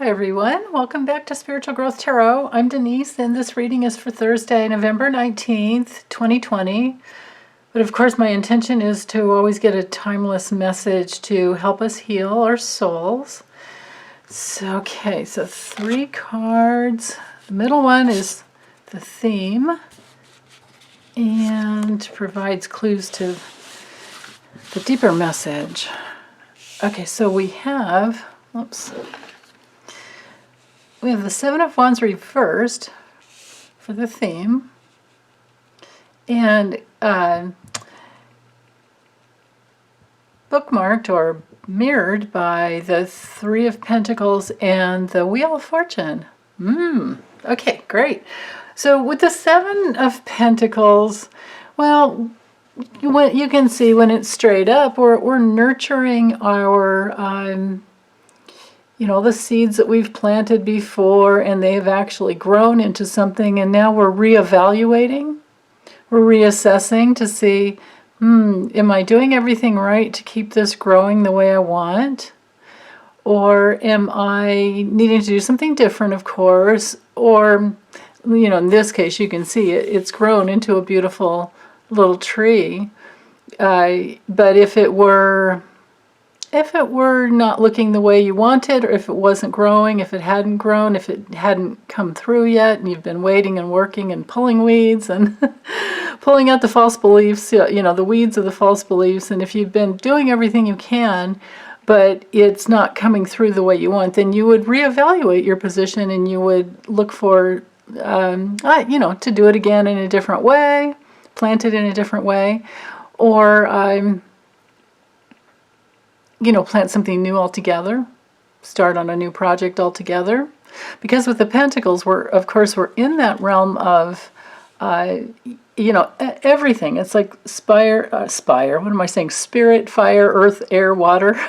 Hi everyone, welcome back to Spiritual Growth Tarot. I'm Denise and this reading is for Thursday, November 19th, 2020. But of course my intention is to always get a timeless message to help us heal our souls. So 3 cards. The middle one is the theme and provides clues to the deeper message. Okay, so we have, we have the Seven of Wands reversed for the theme, and bookmarked or mirrored by the Three of Pentacles and the Wheel of Fortune. Okay, great. So with the Seven of Pentacles, well, you can see when it's straight up, we're nurturing our the seeds that we've planted before, and they've actually grown into something, and now we're reevaluating, we're reassessing to see, am I doing everything right to keep this growing the way I want? Or am I needing to do something different, of course? Or, in this case, you can see it's grown into a beautiful little tree. But if it were not looking the way you wanted, or if it wasn't growing, if it hadn't grown, if it hadn't come through yet, and you've been waiting and working and pulling weeds and pulling out the false beliefs, the weeds of the false beliefs, and if you've been doing everything you can, but it's not coming through the way you want, then you would reevaluate your position and you would look for, to do it again in a different way, plant it in a different way, or plant something new altogether, start on a new project altogether. Because with the Pentacles, we're in that realm of, everything. It's like spire, what am I saying? Spirit, fire, earth, air, water.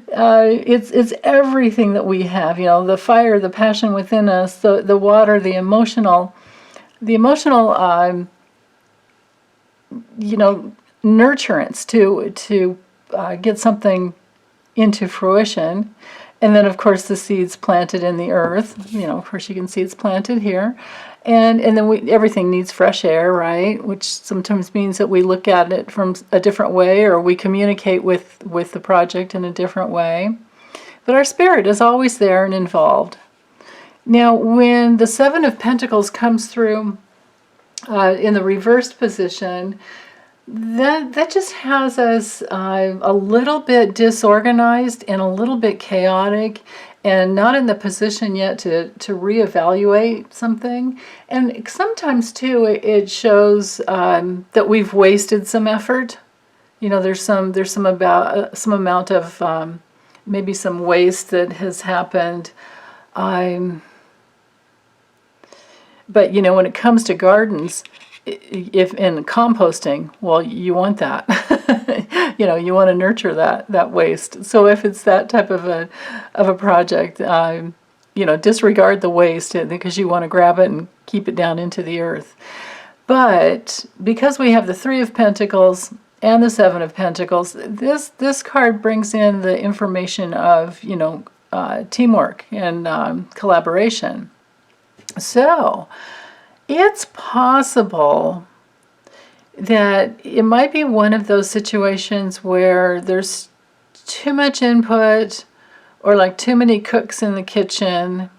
It's everything that we have, the fire, the passion within us, the water, the emotional, nurturance to get something into fruition. And then of course the seeds planted in the earth, of course you can see it's planted here, and then everything needs fresh air, right? Which sometimes means that we look at it from a different way, or we communicate with the project in a different way. But our spirit is always there and involved. Now when the Seven of Pentacles comes through in the reversed position, that just has us a little bit disorganized and a little bit chaotic, and not in the position yet to reevaluate something. And sometimes too it shows that we've wasted some effort. There's some amount of maybe some waste that has happened. But when it comes to gardens, if in composting, well, you want that. You want to nurture that waste. So if it's that type of a project, disregard the waste because you want to grab it and keep it down into the earth. But because we have the Three of Pentacles and the Seven of Pentacles, this card brings in the information of teamwork and collaboration. So it's possible that it might be one of those situations where there's too much input, or like too many cooks in the kitchen,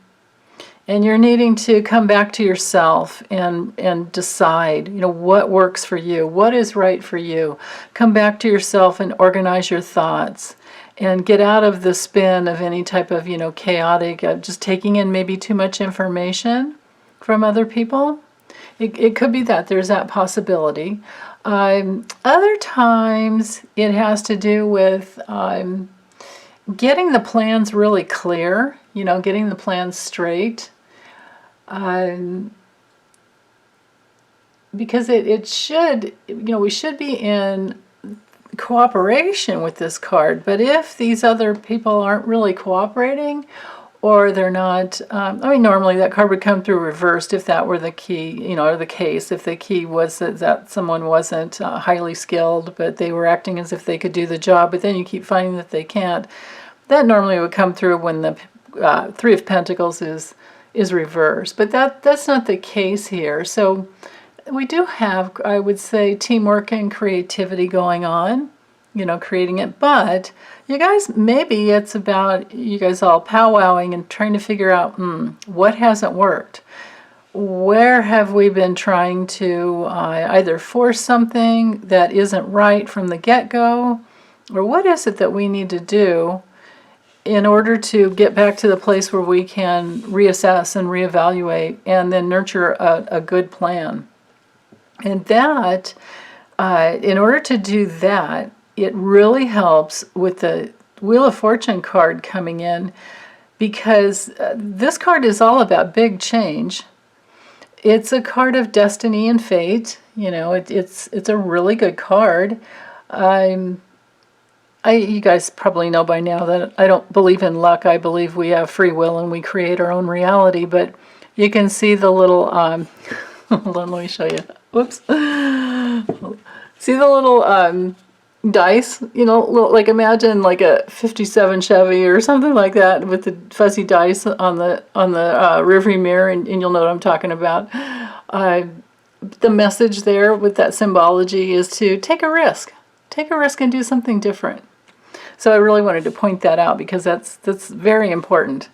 and you're needing to come back to yourself and decide, what works for you, what is right for you. Come back to yourself and organize your thoughts, and get out of the spin of any type of, chaotic, just taking in maybe too much information from other people. It could be that there's that possibility. Other times it has to do with getting the plans really clear, getting the plans straight. Because it should, we should be in cooperation with this card. But if these other people aren't really cooperating, or they're not, normally that card would come through reversed if that were the key, or the case, if the key was that someone wasn't highly skilled, but they were acting as if they could do the job, but then you keep finding that they can't. That normally would come through when the Three of Pentacles is reversed, but that's not the case here. So we do have, I would say, teamwork and creativity going on, creating it. But you guys, maybe it's about you guys all powwowing and trying to figure out what hasn't worked. Where have we been trying to either force something that isn't right from the get-go, or what is it that we need to do in order to get back to the place where we can reassess and reevaluate and then nurture a good plan. And that, in order to do that, it really helps with the Wheel of Fortune card coming in, because this card is all about big change. It's a card of destiny and fate. It's a really good card. You guys probably know by now that I don't believe in luck. I believe we have free will and we create our own reality. But you can see the little, hold on, let me show you. Whoops. See the little dice? Like imagine like a 57 Chevy or something like that with the fuzzy dice on the rearview mirror, and you'll know what I'm talking about. The message there with that symbology is to take a risk. Take a risk and do something different. So I really wanted to point that out because that's very important.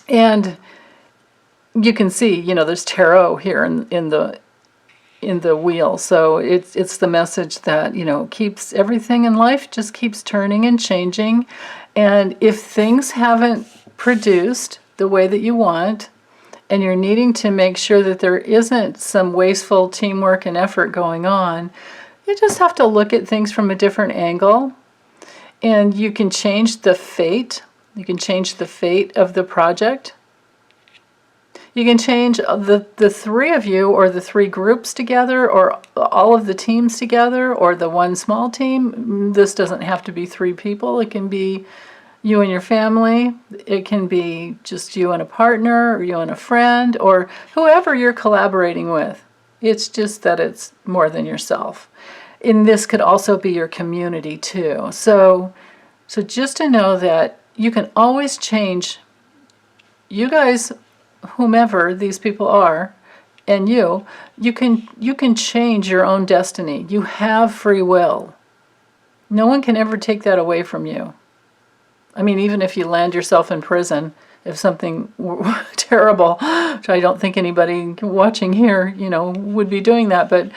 And you can see, there's tarot here in the wheel. So it's the message that, keeps everything in life just keeps turning and changing. And if things haven't produced the way that you want, and you're needing to make sure that there isn't some wasteful teamwork and effort going on, you just have to look at things from a different angle, and you can change the fate. You can change the fate of the project. You can change the three of you, or the three groups together, or all of the teams together, or the one small team. This doesn't have to be three people. It can be you and your family. It can be just you and a partner, or you and a friend, or whoever you're collaborating with. It's just that it's more than yourself. And this could also be your community too. So just to know that you can always change, you guys, whomever these people are, and you can change your own destiny. You have free will. No one can ever take that away from you. I mean, even if you land yourself in prison, if something terrible, which I don't think anybody watching here, would be doing that, but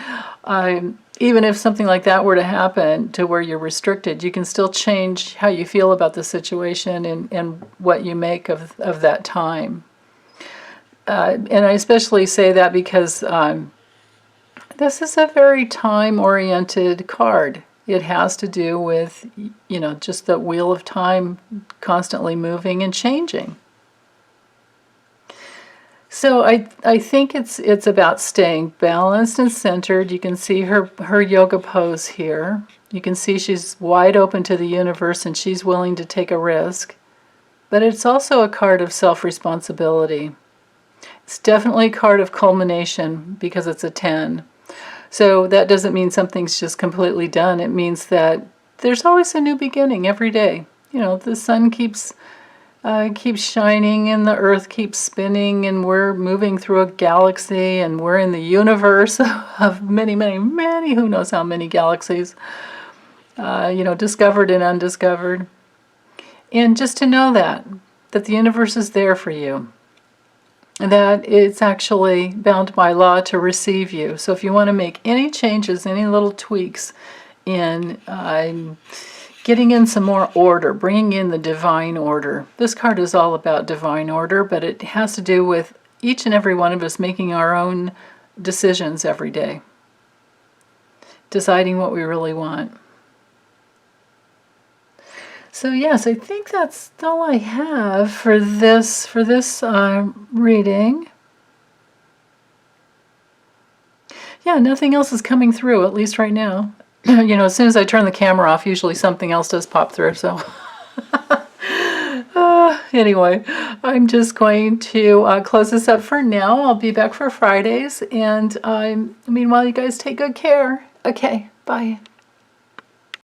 even if something like that were to happen to where you're restricted, you can still change how you feel about the situation and what you make of that time. And I especially say that because this is a very time-oriented card. It has to do with, just the wheel of time constantly moving and changing. So I think it's about staying balanced and centered. You can see her yoga pose here. You can see she's wide open to the universe and she's willing to take a risk. But it's also a card of self-responsibility. It's definitely a card of culmination because it's a 10. So that doesn't mean something's just completely done. It means that there's always a new beginning every day. The sun keeps shining and the earth keeps spinning, and we're moving through a galaxy, and we're in the universe of many, many, many, who knows how many galaxies, discovered and undiscovered. And just to know that the universe is there for you, that it's actually bound by law to receive you. So if you want to make any changes, any little tweaks in getting in some more order, bringing in the divine order. This card is all about divine order, but it has to do with each and every one of us making our own decisions every day, deciding what we really want. So yes, I think that's all I have for this reading. Yeah, nothing else is coming through, at least right now. As soon as I turn the camera off, usually something else does pop through, so. Anyway, I'm just going to close this up for now. I'll be back for Fridays, and meanwhile, you guys take good care. Okay, bye.